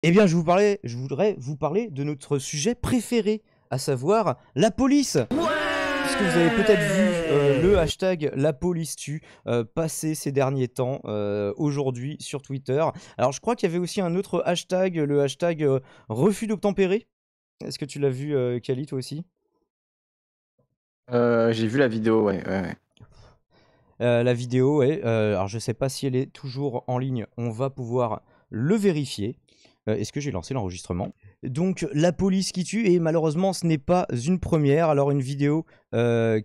Eh bien, je voudrais vous parler de notre sujet préféré, à savoir la police. Puisque vous avez peut-être vu le hashtag la police tue passer ces derniers temps, aujourd'hui sur Twitter. Alors, je crois qu'il y avait aussi un autre hashtag, le hashtag refus d'obtempérer. Est-ce que tu l'as vu, Kali, toi aussi? J'ai vu la vidéo, ouais, ouais, ouais. La vidéo, ouais, alors je sais pas si elle est toujours en ligne, on va pouvoir le vérifier. Est-ce que j'ai lancé l'enregistrement? Donc la police qui tue, et malheureusement ce n'est pas une première. Alors une vidéo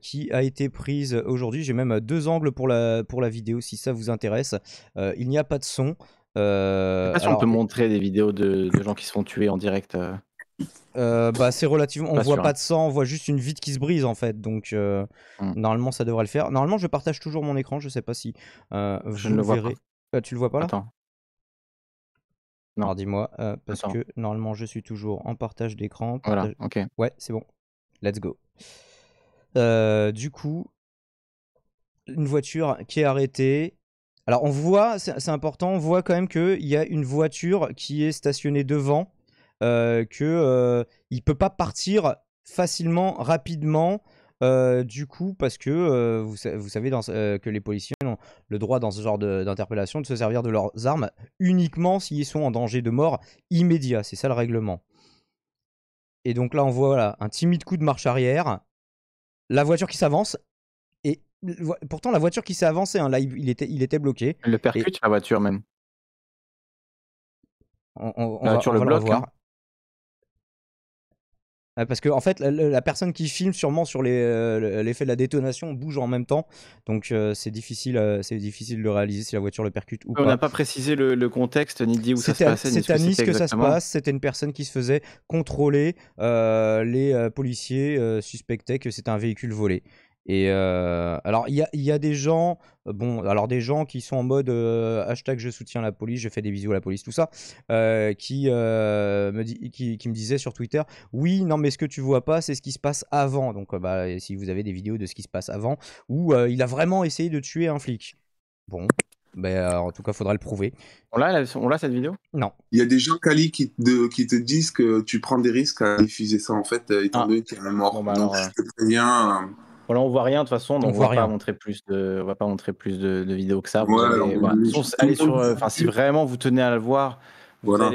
qui a été prise aujourd'hui, j'ai même 2 angles pour la vidéo si ça vous intéresse. Il n'y a pas de son. Je sais pas si on peut Alors montrer des vidéos de gens qui se font tuer en direct. bah, c'est relativement, on Pas voit sûr, pas hein. de sang, on voit juste une vitre qui se brise en fait, donc Mm. normalement ça devrait le faire. Normalement je partage toujours mon écran, je sais pas si Je vous ne le le vois pas. verrez. Tu le vois pas là? Attends, non, Alors dis-moi, parce attends. que normalement je suis toujours en partage d'écran, Voilà, partage... ok. Ouais, c'est bon, let's go. Du coup, une voiture qui est arrêtée. Alors on voit, c'est important, on voit quand même qu'il y a une voiture qui est stationnée devant, il peut pas partir facilement, rapidement, du coup, parce que vous savez que les policiers ont le droit dans ce genre d'interpellation de se servir de leurs armes uniquement s'ils sont en danger de mort immédiat, c'est ça le règlement. Et donc là on voit voilà, un timide coup de marche arrière, la voiture qui s'avance, et pourtant la voiture qui s'est avancée, hein, là il était bloqué, Elle le et percute, la voiture même. on La va, voiture on le va le bloque, hein. revoir. Parce que en fait, la personne qui filme sûrement sur l'effet de la détonation bouge en même temps, donc c'est difficile de le réaliser si la voiture le percute ou On n'a pas. pas précisé le contexte, ni dit où ça se C'était passait, ni ce que à Nice c'était que ça se exactement. passe, c'était une personne qui se faisait contrôler, les policiers suspectaient que c'était un véhicule volé. Et alors il y a des gens, bon, alors des gens qui sont en mode hashtag je soutiens la police, je fais des bisous à la police, tout ça, qui me disaient sur Twitter, oui, non mais ce que tu vois pas, c'est ce qui se passe avant. Donc bah, si vous avez des vidéos de ce qui se passe avant, où il a vraiment essayé de tuer un flic. Bon, ben en tout cas, faudra le prouver. On l'a cette vidéo? Non. Il y a des gens, Kali, qui te disent que tu prends des risques à diffuser ça, en fait, étant Ah, donné qu'il y a un mort. bon bah Donc, alors, je te préviens. voilà, on voit rien de toute façon, On donc voit rien. on va pas montrer plus de vidéos que ça. Vous Ouais, avez, voilà. De toute façon, tout allez le sur, monde enfin, si vraiment vous tenez à le voir, voilà. vous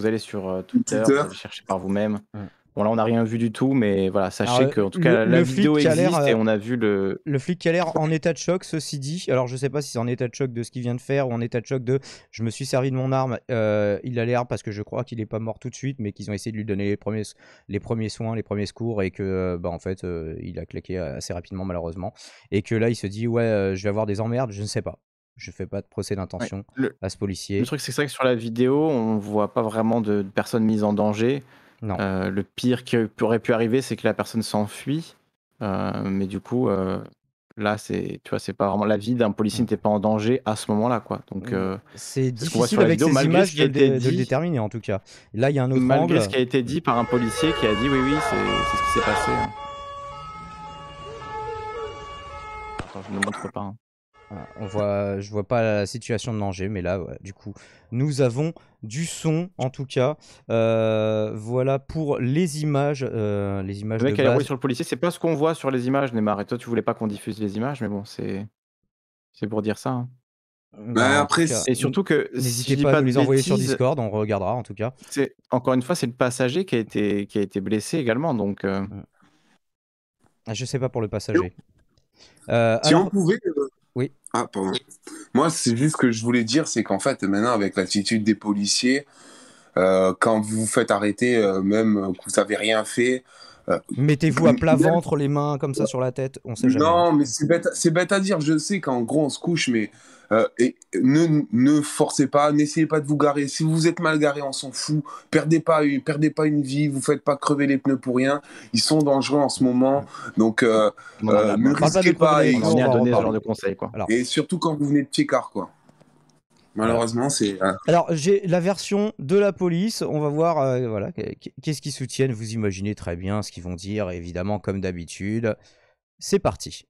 allez sur Twitter, Twitter. vous allez chercher par vous-même. Mm. Bon là, on n'a rien vu du tout, mais voilà, Alors, sachez que en tout cas, la le flic vidéo qui a l'air, existe et on a vu le. le flic qui a l'air en état de choc, ceci dit. Alors, je sais pas si c'est en état de choc de ce qu'il vient de faire ou en état de choc de je me suis servi de mon arme. Il a l'air, parce que je crois qu'il est pas mort tout de suite, mais qu'ils ont essayé de lui donner les premiers soins, les premiers secours, et que bah en fait, il a claqué assez rapidement malheureusement, et que là, il se dit ouais, je vais avoir des emmerdes, je ne sais pas. Je fais pas de procès Ouais. d'intention Le, à ce le policier. truc, c'est que sur la vidéo, on voit pas vraiment de personnes mises en danger. Non. Le pire qui aurait pu arriver, c'est que la personne s'enfuit. Mais du coup, là, tu vois, c'est pas vraiment la vie d'un policier Mm. n'était pas en danger à ce moment-là, quoi. Donc, C'est c'est ce qu'on voit difficile sur la avec vidéo, ces malgré ce images qui a été de le dit, déterminer en tout cas. Là, il y a un autre malgré ce angle. qui a été dit par un policier qui a dit oui, oui, c'est ce qui s'est passé, hein. Attends, je ne le montre pas, hein. Voilà, je vois pas la situation de danger, mais là, ouais, du coup, nous avons du son, en tout cas. Voilà pour les images Le de mec a roulé base. sur le policier, c'est pas ce qu'on voit sur les images, Neymar. Et toi, tu voulais pas qu'on diffuse les images, mais bon, c'est pour dire ça, hein. Bah, Bah, en tout après, cas, Et surtout que, si n'hésitez je dis pas à pas nous de les envoyer sur bêtises, Discord, on regardera, en tout cas. encore une fois, c'est le passager qui a été blessé également. Donc, Mm. Je sais pas pour le si on passager. si on Alors, pouvait. oui. Ah, pardon. Moi, c'est juste ce que je voulais dire, c'est qu'en fait, maintenant, avec l'attitude des policiers, quand vous vous faites arrêter, même que vous n'avez rien fait, euh, Mettez-vous à plat même ventre, les mains comme ça sur la tête, on sait jamais, hein. non, mais c'est bête à dire. Je sais qu'en gros, on se couche, mais ne forcez pas, n'essayez pas de vous garer. Si vous êtes mal garé, on s'en fout. Perdez pas une vie, vous faites pas crever les pneus pour rien. Ils sont dangereux en ce moment, donc ne On parle pas de risquez crever pas. les on pneus, en on est à va en donner ce genre reparler. de conseils, quoi. Alors, Et surtout quand vous venez de Piécart, quoi. voilà. Malheureusement, c'est. Alors, j'ai la version de la police. On va voir, voilà, qu'est-ce qu'ils soutiennent. Vous imaginez très bien ce qu'ils vont dire, évidemment, comme d'habitude. C'est parti.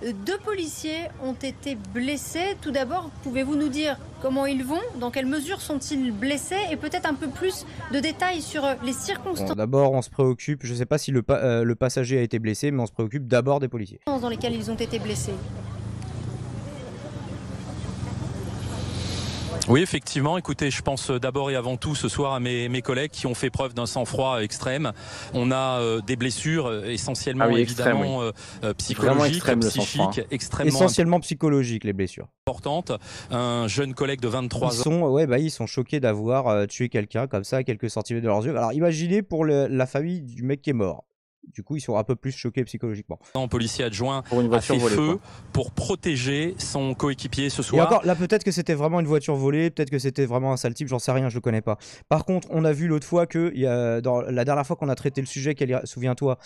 2 policiers ont été blessés. Tout d'abord, pouvez-vous nous dire comment ils vont? Dans quelle mesure sont-ils blessés? Et peut-être un peu plus de détails sur les circonstances. Bon, d'abord, on se préoccupe, je ne sais pas si le passager a été blessé, mais on se préoccupe d'abord des policiers. Dans lesquelles ils ont été blessés. Oui, effectivement. Écoutez, je pense d'abord et avant tout ce soir à mes collègues qui ont fait preuve d'un sang-froid extrême. On a des blessures essentiellement évidemment psychologiques, extrême, psychiques, extrêmement essentiellement psychologiques les blessures. Importantes. Un jeune collègue de 23 ans. Ils sont choqués d'avoir tué quelqu'un comme ça à quelques centimètres de leurs yeux. Alors imaginez pour la famille du mec qui est mort. Du coup, ils sont un peu plus choqués psychologiquement. Un policier adjoint a fait feu pour protéger son coéquipier ce soir. Et encore, là, peut-être que c'était vraiment une voiture volée, peut-être que c'était vraiment un sale type, j'en sais rien, je le connais pas. Par contre, on a vu l'autre fois que, dans la dernière fois qu'on a traité le sujet, souviens-toi,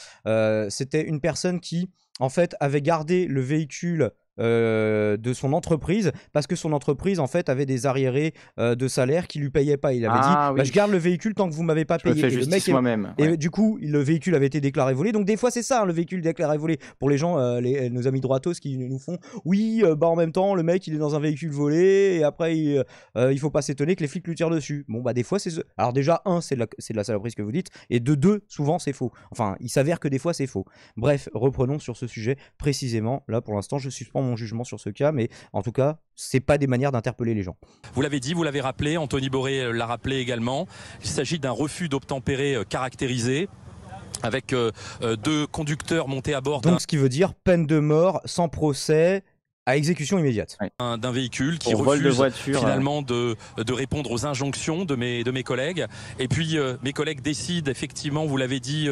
c'était une personne qui, en fait, avait gardé le véhicule de son entreprise parce que son entreprise en fait avait des arriérés de salaire qui lui payaient pas. Il avait dit je garde le véhicule tant que vous m'avez pas payé. Je fais moi-même. Et du coup le véhicule avait été déclaré volé. Donc des fois c'est ça, le véhicule déclaré volé pour les gens, nos amis droitos qui nous font en même temps le mec il est dans un véhicule volé et après il faut pas s'étonner que les flics lui tirent dessus. Bon bah des fois c'est alors déjà c'est de la saloperie ce que vous dites, et de deux souvent c'est faux. Enfin il s'avère que des fois c'est faux. Bref, reprenons sur ce sujet précisément. Là pour l'instant je suspends mon jugement sur ce cas, mais en tout cas c'est pas des manières d'interpeller les gens. Vous l'avez dit, vous l'avez rappelé, Anthony Boré l'a rappelé également, il s'agit d'un refus d'obtempérer caractérisé avec 2 conducteurs montés à bord. Donc ce qui veut dire peine de mort sans procès à exécution immédiate. D'un véhicule qui refuse finalement de répondre aux injonctions de mes collègues. Et puis mes collègues décident effectivement, vous l'avez dit,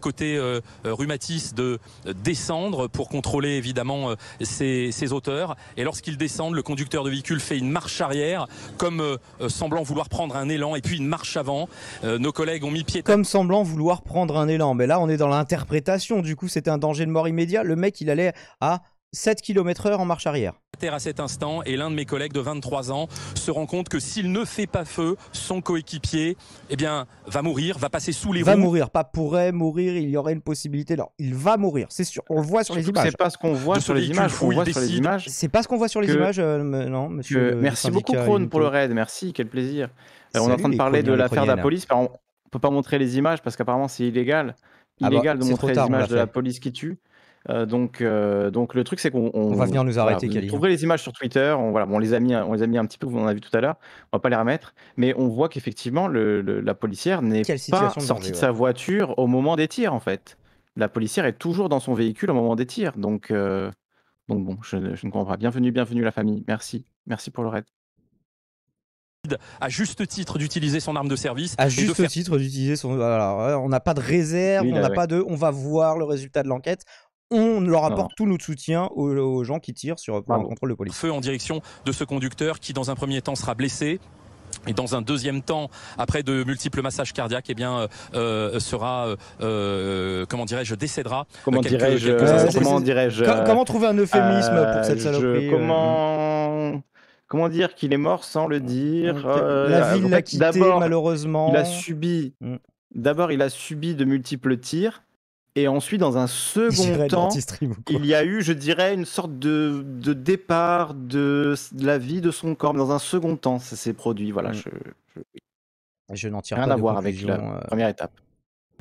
côté rhumatis, de descendre pour contrôler évidemment ces auteurs. Et lorsqu'ils descendent, le conducteur de véhicule fait une marche arrière, comme semblant vouloir prendre un élan, et puis une marche avant. Nos collègues ont mis pied... Comme semblant vouloir prendre un élan. Mais là, on est dans l'interprétation. Du coup, c'était un danger de mort immédiat. Le mec, il allait à 7 km/h en marche arrière. À cet instant, et l'un de mes collègues de 23 ans se rend compte que s'il ne fait pas feu, son coéquipier va mourir, va passer sous les roues. Va mourir, pas pourrait mourir, il y aurait une possibilité. Non, il va mourir, c'est sûr. On le voit sur les images. C'est pas ce qu'on voit sur les images. C'est pas ce qu'on voit sur les images, non, monsieur. Merci beaucoup, Krone, pour le raid. Merci, quel plaisir. On est en train de parler de l'affaire de la police. On peut pas montrer les images parce qu'apparemment c'est illégal. De montrer les images de la police qui tue. Donc le truc c'est qu'on va venir nous arrêter. Vous trouverez les images sur Twitter. On les a mis un petit peu. On en a vu tout à l'heure. On va pas les remettre, mais on voit qu'effectivement la policière n'est pas sortie de sa voiture au moment des tirs. En fait, la policière est toujours dans son véhicule au moment des tirs. Donc bon, je ne comprends pas. Bienvenue la famille. Merci pour le raid. À juste titre d'utiliser son arme de service. À juste titre d'utiliser son. Alors, on n'a pas de réserve, on va voir le résultat de l'enquête. On leur apporte tout notre soutien aux gens qui tirent pour un contrôle de police. Feu en direction de ce conducteur qui, dans un premier temps, sera blessé. Et dans un deuxième temps, après de multiples massages cardiaques, sera, décédera. Comment trouver un euphémisme pour cette saloperie Comment dire qu'il est mort sans le dire? La ville l'a quitté, malheureusement. D'abord, il a subi de multiples tirs. Et ensuite, dans un second temps, il y a eu, je dirais, une sorte de départ de la vie de son corps. Dans un second temps, ça s'est produit. Voilà, je n'en tire rien à voir avec la première étape.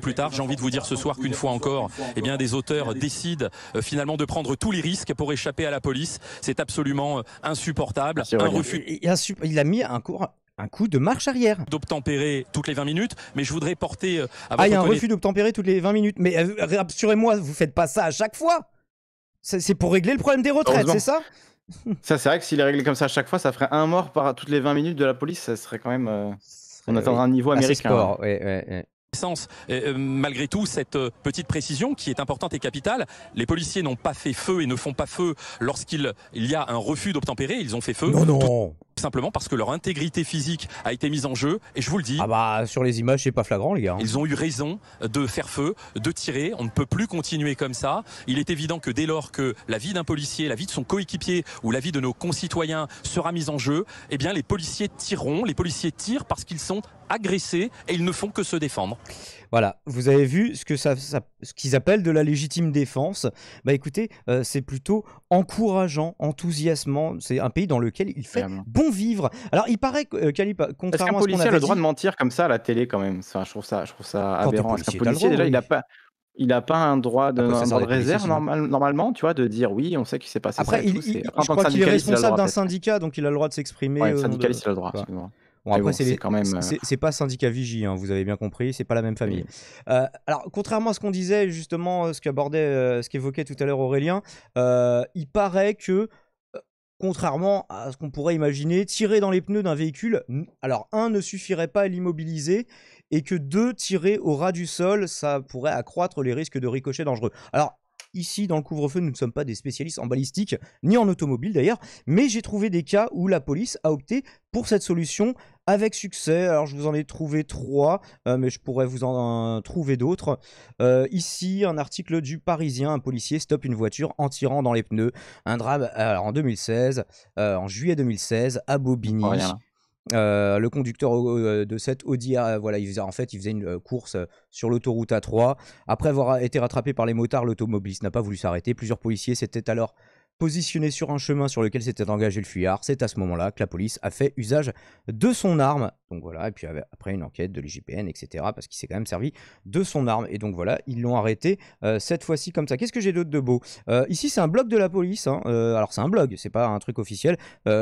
Plus tard, j'ai envie de vous dire ce soir qu'une fois encore, des auteurs décident finalement de prendre tous les risques pour échapper à la police. C'est absolument insupportable. Il a mis un coup de marche arrière. D'obtempérer toutes les 20 minutes, mais je voudrais porter il y a un refus d'obtempérer toutes les 20 minutes. Mais rassurez-moi, vous faites pas ça à chaque fois. C'est pour régler le problème des retraites, c'est ça? Ça, c'est vrai que s'il est réglé comme ça à chaque fois, ça ferait un mort par toutes les 20 minutes de la police. Ça serait quand même... on atteindra un niveau américain. Malgré tout, cette petite précision qui est importante et capitale, les policiers n'ont pas fait feu et ne font pas feu lorsqu'il y a un refus d'obtempérer. Ils ont fait feu. Non. simplement parce que leur intégrité physique a été mise en jeu, et je vous le dis. Ah bah sur les images c'est pas flagrant les gars. Ils ont eu raison de faire feu, de tirer, on ne peut plus continuer comme ça. Il est évident que dès lors que la vie d'un policier, la vie de son coéquipier ou la vie de nos concitoyens sera mise en jeu, eh bien les policiers tireront, les policiers tirent parce qu'ils sont agressés et ils ne font que se défendre. Voilà, vous avez vu ce qu'ils appellent de la légitime défense. Bah écoutez, c'est plutôt encourageant, enthousiasmant. C'est un pays dans lequel il fait bon vivre. Alors il paraît que Calip, contrairement à ce qu'on avait dit... Est-ce qu'un policier a le droit de mentir comme ça à la télé quand même? Enfin, je trouve ça aberrant. Est-ce qu'un policier, déjà, il n'a pas un droit de réserve normalement, tu vois, de dire oui, on sait qu'il s'est passé ça. Après, je crois qu'il est responsable d'un syndicat, donc il a le droit de s'exprimer. Ouais, le syndicaliste, il a le droit. Bon, après, c'est pas syndicat Vigie, hein, vous avez bien compris, c'est pas la même famille. Alors, contrairement à ce qu'on disait, justement, ce qu'évoquait tout à l'heure Aurélien, il paraît que, contrairement à ce qu'on pourrait imaginer, tirer dans les pneus d'un véhicule, alors, ne suffirait pas à l'immobiliser, et que 2, tirer au ras du sol, ça pourrait accroître les risques de ricochet dangereux. Alors, ici, dans le couvre-feu, nous ne sommes pas des spécialistes en balistique, ni en automobile d'ailleurs, mais j'ai trouvé des cas où la police a opté pour cette solution avec succès. Alors, je vous en ai trouvé 3, mais je pourrais vous en trouver d'autres. Ici, un article du Parisien, un policier stoppe une voiture en tirant dans les pneus. Un drame en 2016, en juillet 2016, à Bobigny. Oh, le conducteur de cette Audi, voilà, il faisait une course sur l'autoroute A3. Après avoir été rattrapé par les motards, l'automobiliste n'a pas voulu s'arrêter. Plusieurs policiers s'étaient alors positionnés sur un chemin sur lequel s'était engagé le fuyard. C'est à ce moment-là que la police a fait usage de son arme. Donc voilà, et puis après une enquête de l'IGPN, etc. Parce qu'il s'est quand même servi de son arme. Et donc voilà, ils l'ont arrêté cette fois-ci comme ça. Qu'est-ce que j'ai d'autre de beau? Ici, c'est un blog de la police. Hein. Alors c'est un blog, c'est pas un truc officiel.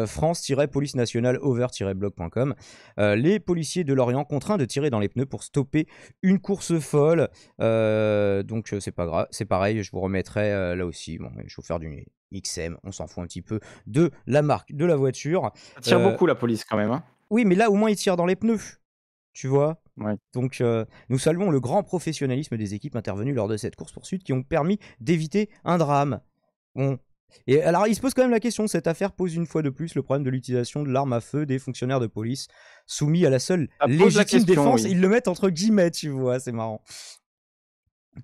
France-police nationale over-blog.com. Les policiers de Lorient contraints de tirer dans les pneus pour stopper une course folle. Donc c'est pas grave, c'est pareil, je vous remettrai là aussi. Bon, chauffeur d'une XM, on s'en fout un petit peu de la marque de la voiture. Ça tire beaucoup la police quand même. Hein. Oui, mais là au moins ils tirent dans les pneus, tu vois. Ouais. Donc nous saluons le grand professionnalisme des équipes intervenues lors de cette course-poursuite qui ont permis d'éviter un drame. Bon. Et alors il se pose quand même la question, cette affaire pose une fois de plus le problème de l'utilisation de l'arme à feu des fonctionnaires de police soumis à la seule légitime défense. Oui. Ils le mettent entre guillemets, tu vois, c'est marrant.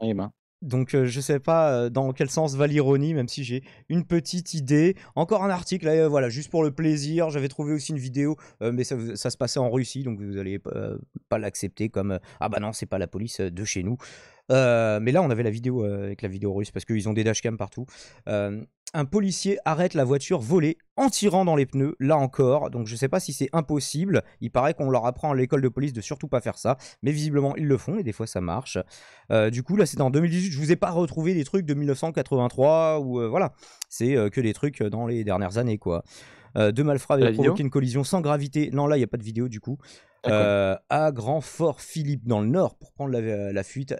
Eh ben. Donc je sais pas dans quel sens va l'ironie, même si j'ai une petite idée. Encore un article, là, voilà, juste pour le plaisir. J'avais trouvé aussi une vidéo, mais ça se passait en Russie, donc vous allez pas l'accepter comme ah bah non, c'est pas la police de chez nous. Mais là on avait la vidéo avec la vidéo russe parce qu'ils ont des dashcams partout. Un policier arrête la voiture volée en tirant dans les pneus, là encore. Donc je sais pas si c'est impossible. Il paraît qu'on leur apprend à l'école de police de surtout pas faire ça. Mais visiblement ils le font et des fois ça marche. Du coup là c'était en 2018. Je vous ai pas retrouvé des trucs de 1983 ou voilà. C'est que des trucs dans les dernières années quoi. Deux malfrats avaient provoqué une collision sans gravité. Non là il n'y a pas de vidéo du coup. À Grand-Fort-Philippe dans le Nord pour prendre la fuite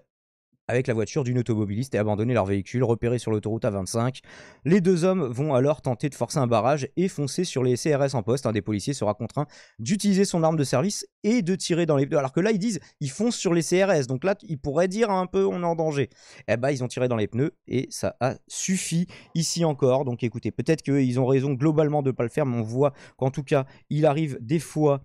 avec la voiture d'une automobiliste et abandonner leur véhicule repéré sur l'autoroute A25. Les 2 hommes vont alors tenter de forcer un barrage et foncer sur les CRS en poste. Un des policiers sera contraint d'utiliser son arme de service et de tirer dans les pneus. Alors que là, ils disent ils foncent sur les CRS. Donc là, ils pourraient dire un peu on est en danger. Eh ben, ils ont tiré dans les pneus et ça a suffi ici encore. Donc écoutez, peut-être qu'ils ont raison globalement de ne pas le faire, mais on voit qu'en tout cas, il arrive des fois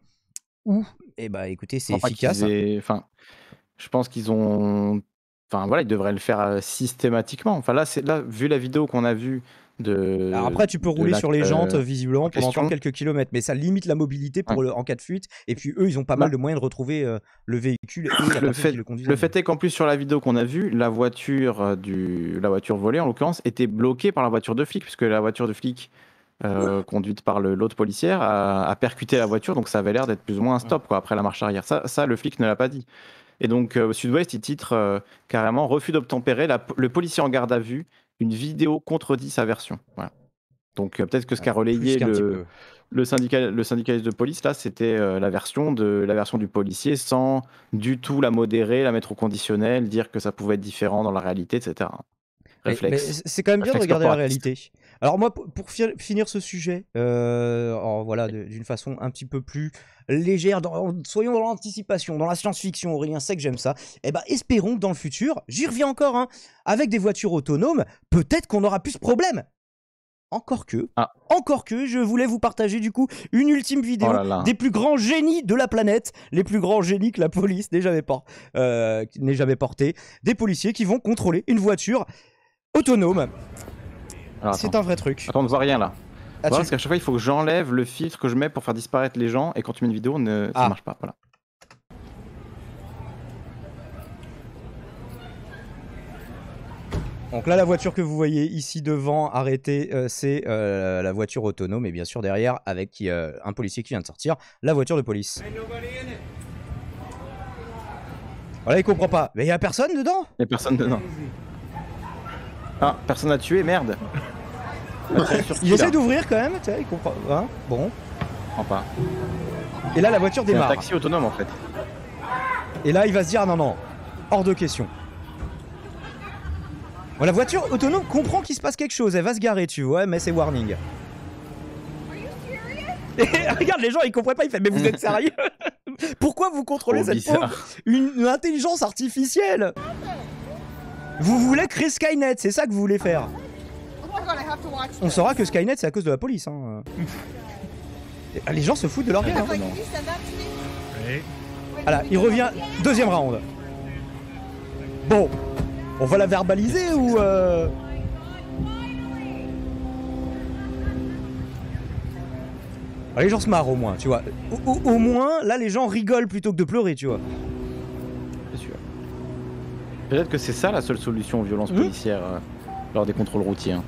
où, eh ben, écoutez, c'est efficace. Je pense qu'ils ont... Enfin voilà, ils devraient le faire systématiquement. Enfin là, vu la vidéo qu'on a vue de. Alors après, tu peux rouler sur les jantes visiblement pendant encore quelques kilomètres, mais ça limite la mobilité en cas de fuite. Et puis eux, ils ont pas mal de moyens de retrouver le véhicule. Et le fait est qu'en plus sur la vidéo qu'on a vue, la voiture volée en l'occurrence était bloquée par la voiture de flic, puisque la voiture de flic conduite par l'autre policière a percuté la voiture, donc ça avait l'air d'être plus ou moins un stop quoi, après la marche arrière. Ça, le flic ne l'a pas dit. Et donc, Sud-Ouest, il titre carrément « Refus d'obtempérer, le policier en garde à vue, une vidéo contredit sa version ». Voilà. Donc, peut-être que ce qu'a relayé le syndicaliste de police, là, c'était la version du policier sans du tout la modérer, la mettre au conditionnel, dire que ça pouvait être différent dans la réalité, etc. Mais c'est quand même bien de regarder la réalité. Alors moi, pour finir ce sujet, voilà, d'une façon un petit peu plus légère, soyons dans l'anticipation, dans la science-fiction, Aurélien sait que j'aime ça, et ben espérons que dans le futur, j'y reviens encore, hein, avec des voitures autonomes, peut-être qu'on n'aura plus ce problème. Encore que, je voulais vous partager du coup une ultime vidéo des plus grands génies de la planète, les plus grands génies que la police n'ait jamais porté, des policiers qui vont contrôler une voiture autonome. C'est un vrai truc. Attends, on ne voit rien là. Parce qu'à chaque fois, il faut que j'enlève le filtre que je mets pour faire disparaître les gens, et quand tu mets une vidéo, ça marche pas. Voilà. Donc là, la voiture que vous voyez ici devant arrêtée, c'est la voiture autonome, et bien sûr derrière, avec un policier qui vient de sortir, la voiture de police. Voilà, il comprend pas. Mais il y a personne dedans? Il y a personne dedans. Ah, personne à tuer, merde. Il essaie d'ouvrir quand même, tu sais, il comprend. Hein, bon. Je comprends pas. Et là, la voiture démarre. C'est un taxi autonome en fait. Et là, il va se dire non, hors de question. Bon, la voiture autonome comprend qu'il se passe quelque chose, elle va se garer, tu vois, mais c'est warning. Et regarde, les gens ils comprennent pas, ils font mais vous êtes sérieux? Pourquoi vous contrôlez cette pauvre une intelligence artificielle? Vous voulez créer Skynet, c'est ça que vous voulez faire. On saura que Skynet c'est à cause de la police. Hein. Les gens se foutent de leur gueule. Hein. Voilà, il revient, deuxième round. Bon. On va la verbaliser ou les gens se marrent au moins, tu vois. Au moins, là, les gens rigolent plutôt que de pleurer, tu vois. C'est sûr. Peut-être que c'est ça la seule solution aux violences policières lors des contrôles routiers. Hein.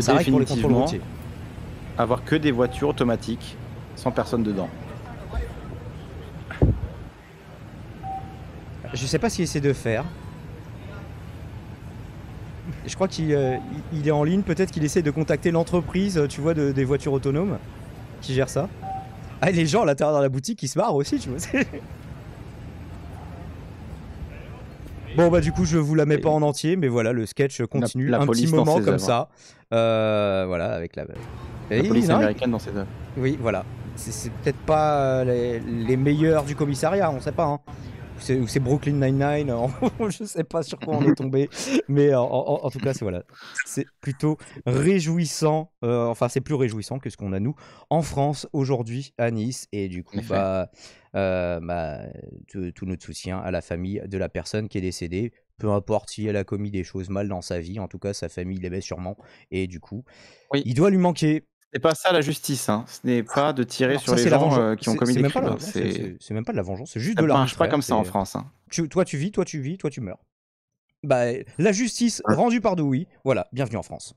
C'est vrai que pour les contrôles routiers. Avoir que des voitures automatiques sans personne dedans. Je sais pas s'il essaie de faire. Je crois qu'il est en ligne, peut-être qu'il essaie de contacter l'entreprise, tu vois, des voitures autonomes qui gère ça. Ah, et les gens à l'intérieur de la boutique qui se marrent aussi, tu vois. Bon, bah du coup, je vous la mets pas en entier, mais voilà, le sketch continue un petit moment comme ça. Voilà, avec la police américaine dans ses œuvres. Oui, voilà. C'est peut-être pas les meilleurs du commissariat, on sait pas, hein. C'est Brooklyn Nine-Nine, je sais pas sur quoi on est tombé, mais en tout cas c'est plutôt réjouissant, enfin c'est plus réjouissant que ce qu'on a nous en France aujourd'hui à Nice, et du coup tout notre soutien à la famille de la personne qui est décédée, peu importe si elle a commis des choses mal dans sa vie, en tout cas sa famille l'aimait sûrement, et du coup il doit lui manquer. C'est pas ça la justice, hein. Ce n'est pas de tirer sur les gens qui ont commis des crimes. C'est même pas de la vengeance, c'est juste de l'arbitraire. Ça marche pas comme ça en France. Hein. Toi tu vis, toi tu meurs. Bah, la justice rendue par Dewey, voilà, bienvenue en France.